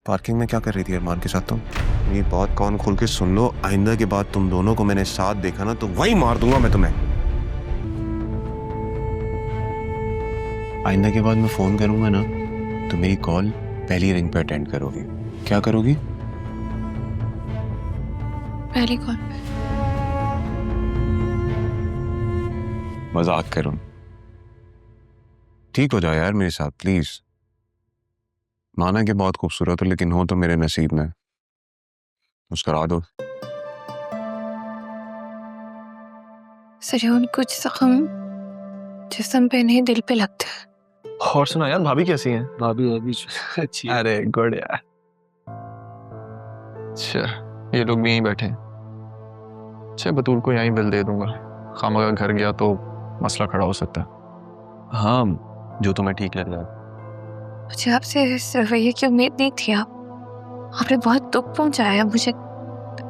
Parking में क्या कर रही थी अरमान के साथ तुम? ये बात कान खोल के सुन लो, आइंदा के बाद तुम दोनों को मैंने साथ देखा ना तो वहीं मार दूंगा मैं तुम्हें। आइंदा के बाद मैं फोन करूंगा ना तो मेरी कॉल पहली रिंग पे अटेंड करोगी। क्या करोगी? पहली कॉल पे। मजाक करूं? ठीक हो जाओ यार मेरे साथ प्लीज। माना कि बहुत खूबसूरत हो लेकिन हो तो मेरे नसीब में। मुस्कुरा दो। सरियन कुछ जख्म जिस्म पे नहीं दिल पे लगता है। और सुना यार, भाभी कैसी हैं? भाभी अभी अच्छी है। अरे गुड यार। अच्छा, ये लोग भी यहीं बैठे हैं। अच्छा, बतूल को यहीं बिल दे दूंगा। खामखा घर गया तो मसला खड़ा हो सकता है। हाँ, जो तुम्हें ठीक लग रहा है। मुझे आपसे इस रवैये की उम्मीद नहीं थी। आपने बहुत दुख पहुंचाया, मुझे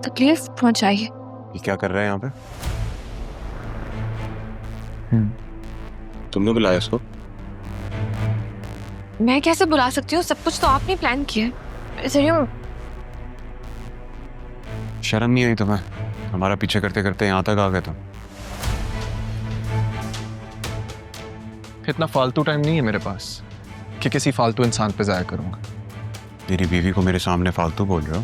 तकलीफ पहुंचाई है। ये क्या कर रहे हैं यहाँ पे? तुमने बुलाया इसको? मैं कैसे बुला सकती हूँ? सब कुछ तो आपने प्लान किया है। सरियन, शर्म नहीं आई तुम्हें? हमारा पीछे करते करते यहाँ तक आ गए तुम। इतना फालतू टाइम नहीं है मेरे पास कि किसी फालतू इंसान पे जाया करूंगा। मेरी बीवी को मेरे सामने फालतू बोल रहे हो?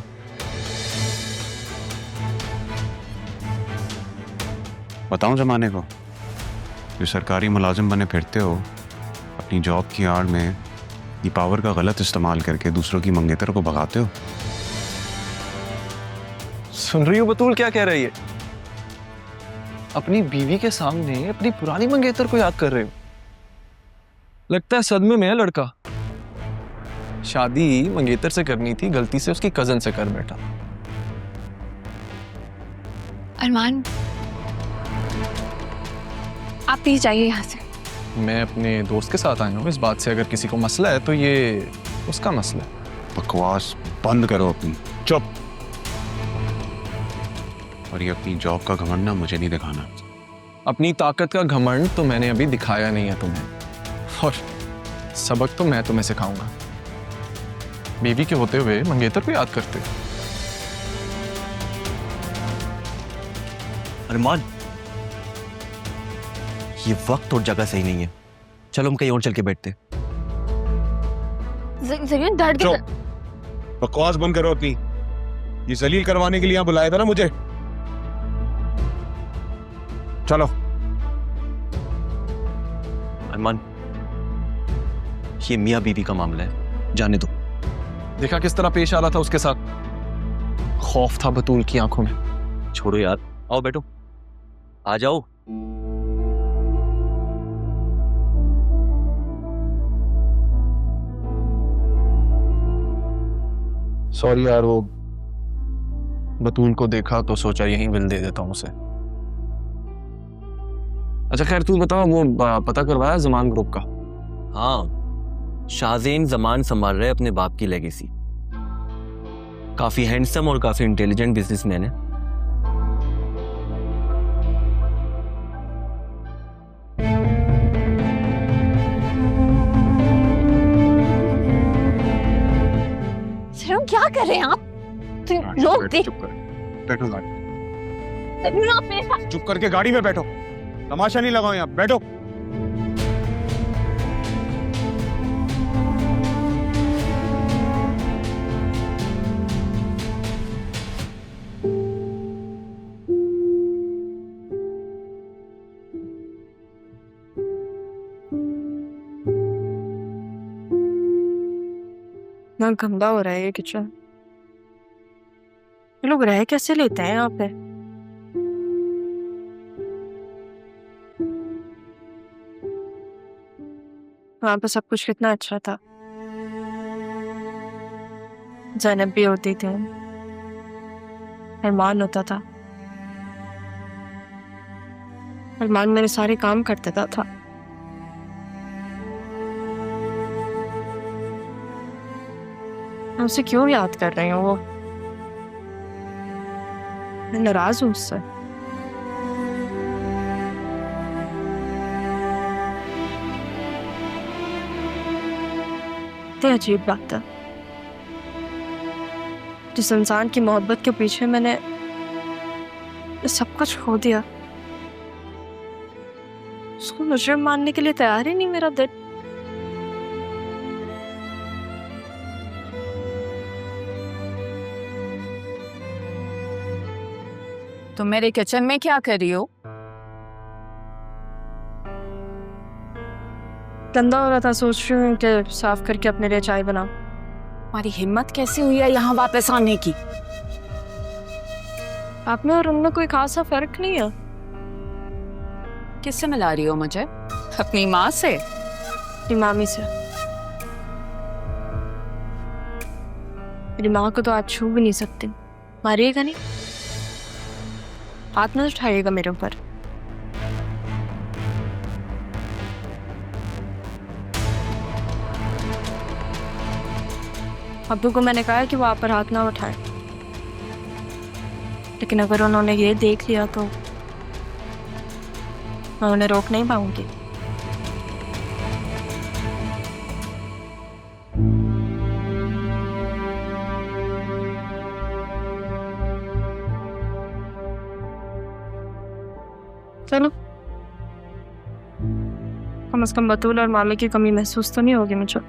बताऊं जमाने को, जो सरकारी मुलाजिम बने फिरते हो, अपनी जॉब की आड़ में ये पावर का गलत इस्तेमाल करके दूसरों की मंगेतर को भगाते हो। सुन रही हो बतूल क्या कह रही है? अपनी बीवी के सामने अपनी पुरानी मंगेतर को याद कर रहे हो? लगता है सदमे में है लड़का। शादी मंगेतर से करनी थी, गलती से उसकी कजन से कर बैठा। अरमान, आप प्लीज जाइए यहाँ से। मैं अपने दोस्त के साथ आया हूँ इस बात से, अगर किसी को मसला है तो ये उसका मसला है। बकवास बंद करो अपनी, चुप। और ये अपनी जॉब का घमंड ना मुझे नहीं दिखाना। अपनी ताकत का घमंड तो मैंने अभी दिखाया नहीं है तुम्हें, और सबक तो मैं तुम्हें सिखाऊंगा। बीवी के होते हुए मंगेतर को याद करते हो। अरमान, ये वक्त और जगह सही नहीं है। चलो हम कहीं और चल के बैठते। सरियन, डर के बकवास बंद करो अपनी। ये जलील करवाने के लिए यहाँ बुलाया था ना मुझे। चलो। अरमान, ये मियाँ बीवी का मामला है, जाने दो। देखा किस तरह पेश आ रहा था उसके साथ? खौफ था बतूल की आंखों में। छोड़ो यार, आओ बैठो, आ जाओ। सॉरी यार, वो बतूल को देखा तो सोचा यहीं बिल दे देता हूँ उसे। अच्छा खैर, तू बता, वो पता करवाया जमान ग्रुप का? हाँ, शाहजेन जमान संभाल रहे अपने बाप की लेगेसी। काफी हैंडसम और काफी इंटेलिजेंट बिजनेसमैन है। सरियन, क्या कर रहे हैं आप? लोग देख। चुप कर, बैठो गाड़ी। सरियन, आप मेरे साथ। चुप करके गाड़ी में बैठो, तमाशा नहीं लगाओ यहाँ, बैठो। ना गंदा हो रहा है ये किचन। ये लोग रह कैसे लेते हैं यहाँ पे? वहां पे सब कुछ कितना अच्छा था। ज़ैनब भी होती थी, अरमान होता था। अरमान मेरे सारे काम कर देता था। मैं उसे क्यों याद कर रही हूँ? वो मैं नाराज हूँ उससे। कितनी अजीब बात है। जिस इंसान की मोहब्बत के पीछे मैंने सब कुछ खो दिया, उसको मुजरिम मानने के लिए तैयार ही नहीं मेरा दिल। तुम मेरे किचन में क्या कर रही हो? गंदा हो रहा था, सोच रही हूँ कि साफ करके अपने लिए चाय बनाऊं। तुम्हारी हिम्मत कैसे हुई है यहाँ वापस आने की? आप में और उनमें कोई खासा फर्क नहीं है। किससे मिला रही हो मुझे? अपनी माँ से? अपनी मामी से। मेरी माँ को तो आज छू भी नहीं सकते। मारिएगा नहीं, हाथ न उठाइएगा मेरे ऊपर। अब्बू को मैंने कहा है कि वो आप पर हाथ ना उठाए, लेकिन अगर उन्होंने ये देख लिया तो मैं उन्हें रोक नहीं पाऊंगी। चलो, कम से कम बतूल और मामी की कमी महसूस तो नहीं होगी मुझे।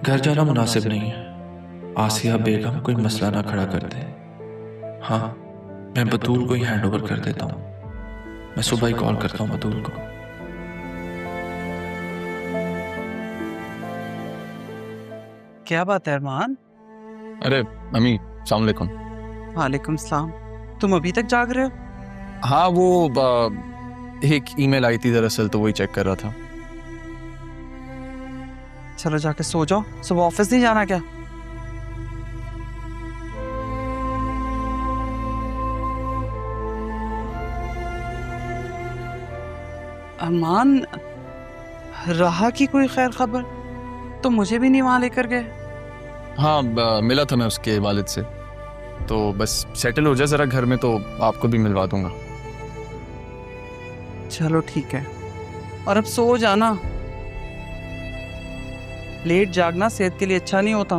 घर जाना मुनासिब नहीं है। आसिया बेगम कोई मसला ना खड़ा कर दे। हाँ, मैं बतूल को ही हैंड ओवर कर देता हूँ। मैं सुबह ही कॉल करता हूँ बतूल को। क्या बात है अरमान? अरे अम्मी, अस्सलाम वालेकुम। वालेकुम सलाम। तुम अभी तक जाग रहे हो? हाँ, वो एक ईमेल आई थी दरअसल, तो वही चेक कर रहा था। चलो जाके सो जाओ, सुबह ऑफिस नहीं जाना क्या? अरमान, रहा की कोई खैर खबर? तो मुझे भी नहीं वहां लेकर गए। हाँ, मिला था मैं उसके वालिद से, तो बस सेटल हो जाए ज़रा घर में तो आपको भी मिलवा दूंगा। चलो ठीक है, और अब सो जाना। लेट जागना सेहत के लिए अच्छा नहीं होता।